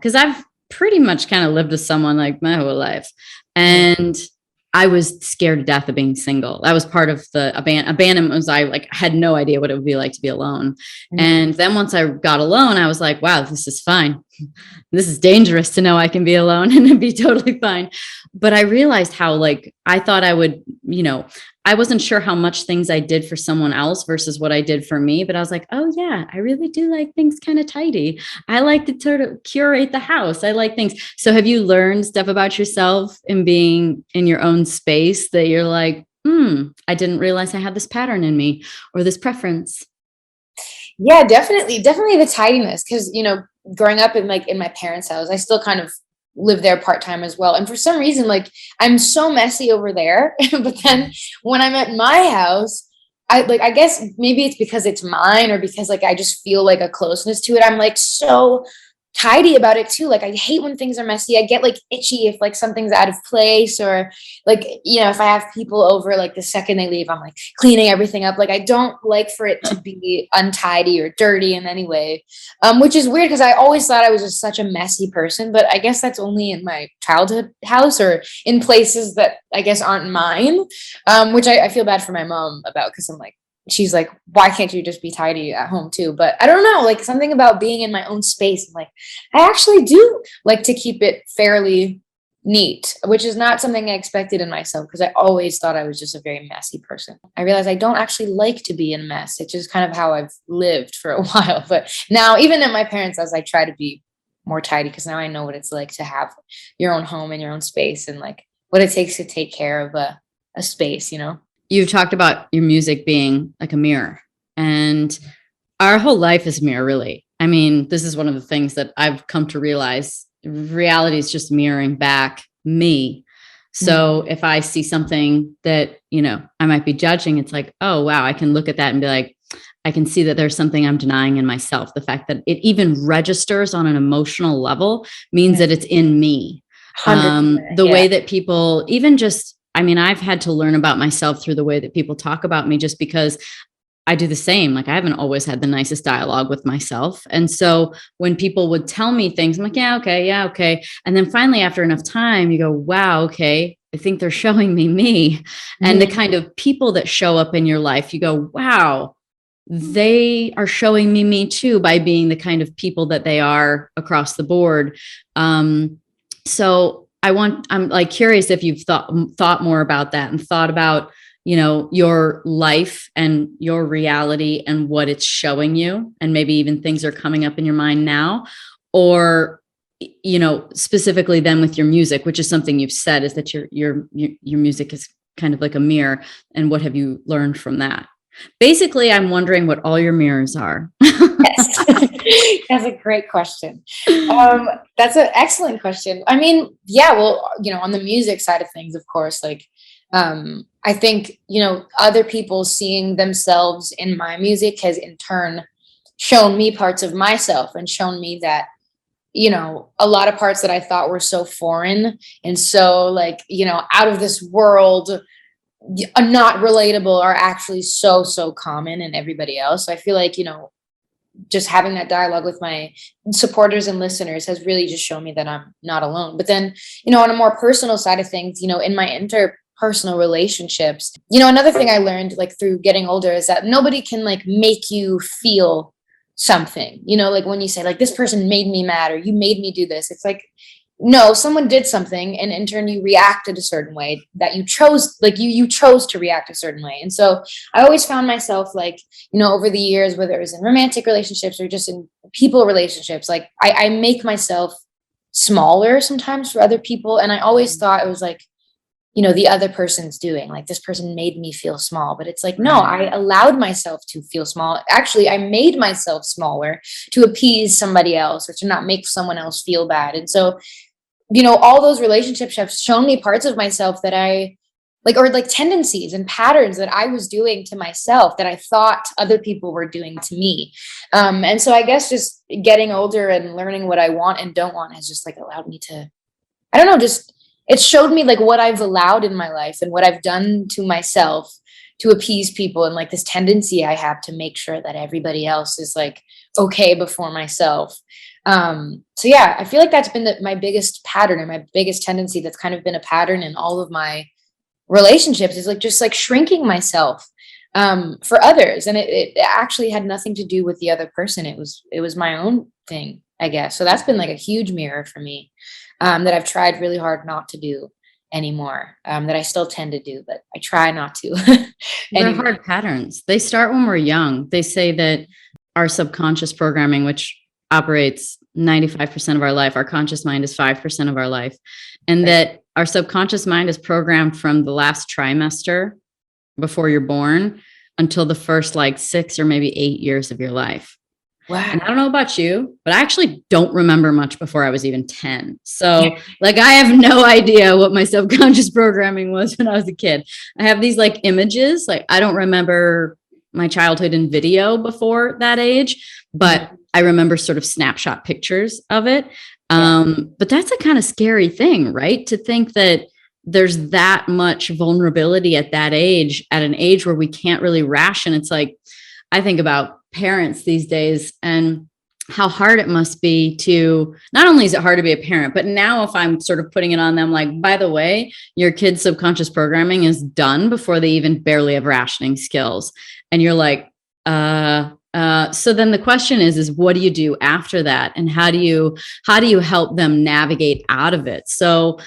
because I've pretty much kind of lived with someone like my whole life. And I was scared to death of being single. That was part of the abandonment was I like had no idea what it would be like to be alone. Mm-hmm. And then once I got alone, I was like, wow, this is fine. This is dangerous to know I can be alone and it'd be totally fine. But I realized how like, I thought I would, I wasn't sure how much things I did for someone else versus what I did for me. But I was like, oh yeah, I really do like things kind of tidy. I like to sort of curate the house. I like things. So have you learned stuff about yourself in being in your own space that you're like, I didn't realize I had this pattern in me or this preference? Yeah, definitely the tidiness. Cause growing up in my parents' house, I still kind of live there part-time as well. And for some reason, like I'm so messy over there, but then when I'm at my house, I guess maybe it's because it's mine or because like, I just feel like a closeness to it. I'm like so tidy about it too. Like I hate when things are messy. I get like itchy if like something's out of place or like, if I have people over, like the second they leave, I'm like cleaning everything up. Like I don't like for it to be untidy or dirty in any way, which is weird because I always thought I was just such a messy person, but I guess that's only in my childhood house or in places that I guess aren't mine, which I feel bad for my mom about because I'm like, she's like, why can't you just be tidy at home too? But I don't know, like something about being in my own space. I'm like, I actually do like to keep it fairly neat, which is not something I expected in myself because I always thought I was just a very messy person. I realized I don't actually like to be in a mess. It's just kind of how I've lived for a while. But now even at my parents' house, I try to be more tidy because now I know what it's like to have your own home and your own space and like what it takes to take care of a space, You talked about your music being like a mirror, and our whole life is a mirror, really. I mean, this is one of the things that I've come to realize. Reality is just mirroring back me. So if I see something that, I might be judging, it's like, oh, wow, I can look at that and be like, I can see that there's something I'm denying in myself. The fact that it even registers on an emotional level means that it's in me. The way that people even just, I've had to learn about myself through the way that people talk about me just because I do the same. Like I haven't always had the nicest dialogue with myself. And so when people would tell me things, I'm like, yeah, okay. And then finally, after enough time, you go, wow, okay, I think they're showing me. And the kind of people that show up in your life, you go, wow, they are showing me too by being the kind of people that they are across the board. So I'm like curious if you've thought more about that and thought about, your life and your reality and what it's showing you. And maybe even things are coming up in your mind now, or, specifically then with your music, which is something you've said is that your music is kind of like a mirror. And what have you learned from that? Basically, I'm wondering what all your mirrors are. Yes. That's a great question. That's an excellent question. Yeah, well, on the music side of things, of course, like, I think, other people seeing themselves in my music has in turn shown me parts of myself and shown me that, a lot of parts that I thought were so foreign and so like, out of this world, not relatable are actually so common in everybody else. So I feel like, just having that dialogue with my supporters and listeners has really just shown me that I'm not alone. But then, on a more personal side of things, in my interpersonal relationships, another thing I learned like through getting older is that nobody can like make you feel something, like when you say like, this person made me mad or you made me do this, it's like, no, someone did something and in turn you reacted a certain way that you chose, like you chose to react a certain way. And so I always found myself like, over the years, whether it was in romantic relationships or just in people relationships, like I make myself smaller sometimes for other people. And I always thought it was like, the other person's doing, like this person made me feel small, but it's like, no, I allowed myself to feel small. Actually, I made myself smaller to appease somebody else or to not make someone else feel bad. And so, all those relationships have shown me parts of myself that I like, or like tendencies and patterns that I was doing to myself that I thought other people were doing to me. And so I guess just getting older and learning what I want and don't want has just like allowed me to, I don't know, just it showed me like what I've allowed in my life and what I've done to myself to appease people and like this tendency I have to make sure that everybody else is like okay before myself. So yeah, I feel like that's been my biggest pattern and my biggest tendency. That's kind of been a pattern in all of my relationships, is like just like shrinking myself for others. And it actually had nothing to do with the other person. It was my own thing, I guess. So that's been like a huge mirror for me, that I've tried really hard not to do anymore, that I still tend to do, but I try not to. They're hard patterns. They start when we're young. They say that our subconscious programming, which operates 95% of our life, our conscious mind is 5% of our life, and that our subconscious mind is programmed from the last trimester before you're born until the first like 6 or maybe 8 years of your life. Wow. And I don't know about you, but I actually don't remember much before I was even 10. So like, I have no idea what my subconscious programming was when I was a kid. I have these like images, like I don't remember my childhood in video before that age, but I remember sort of snapshot pictures of it. But that's a kind of scary thing, right? To think that there's that much vulnerability at that age, at an age where we can't really ration. It's like, I think about parents these days and how hard it must be to, not only is it hard to be a parent, but now if I'm sort of putting it on them, like, by the way, your kid's subconscious programming is done before they even barely have rationing skills. And you're like, so then the question is what do you do after that? And how do you help them navigate out of it? So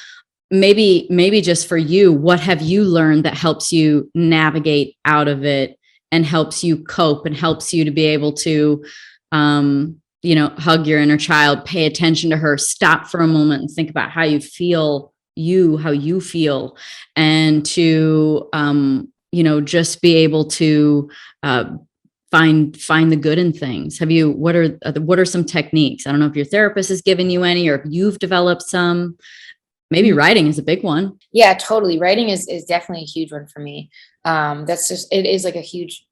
maybe just for you, what have you learned that helps you navigate out of it and helps you cope and helps you to be able to, hug your inner child, pay attention to her, stop for a moment and think about how you feel, and to, just be able to, find the good in things. What are some techniques? I don't know if your therapist has given you any, or if you've developed some. Maybe writing is a big one. Yeah, totally. Writing is definitely a huge one for me. It is like a huge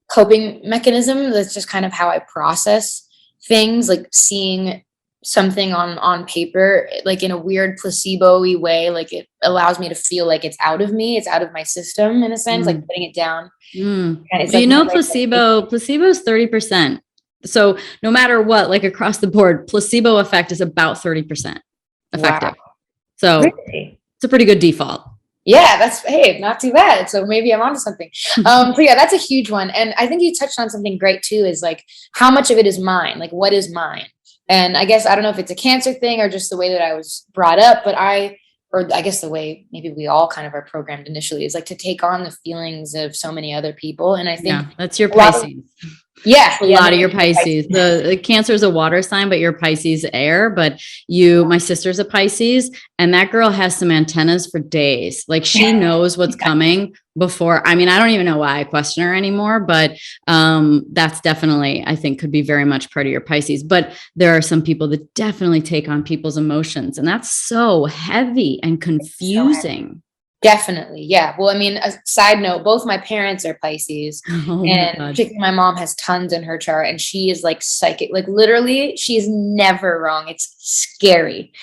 coping mechanism. That's just kind of how I process things, like seeing something on paper, like in a weird placebo-y way. Like it allows me to feel like it's out of me. It's out of my system in a sense, like putting it down. And it's like placebo is 30%. So no matter what, like across the board, placebo effect is about 30% effective. Wow. So really? It's a pretty good default. Yeah, not too bad. So maybe I'm onto something. So yeah, that's a huge one. And I think you touched on something great too, is like, how much of it is mine? Like, what is mine? And I guess, I don't know if it's a cancer thing or just the way that I was brought up, but I guess the way maybe we all kind of are programmed initially is like to take on the feelings of so many other people. And I think that's your Pisces. A lot of your Pisces. The Cancer is a water sign, but your Pisces air. But my sister's a Pisces, and that girl has some antennas for days. Like she knows what's coming before. I mean, I don't even know why I question her anymore, but that's definitely, I think, could be very much part of your Pisces. But there are some people that definitely take on people's emotions, and that's so heavy and confusing. Definitely. Yeah. Well, I mean, a side note, both my parents are Pisces, and particularly my mom has tons in her chart, and she is like psychic, like literally she's never wrong. It's scary.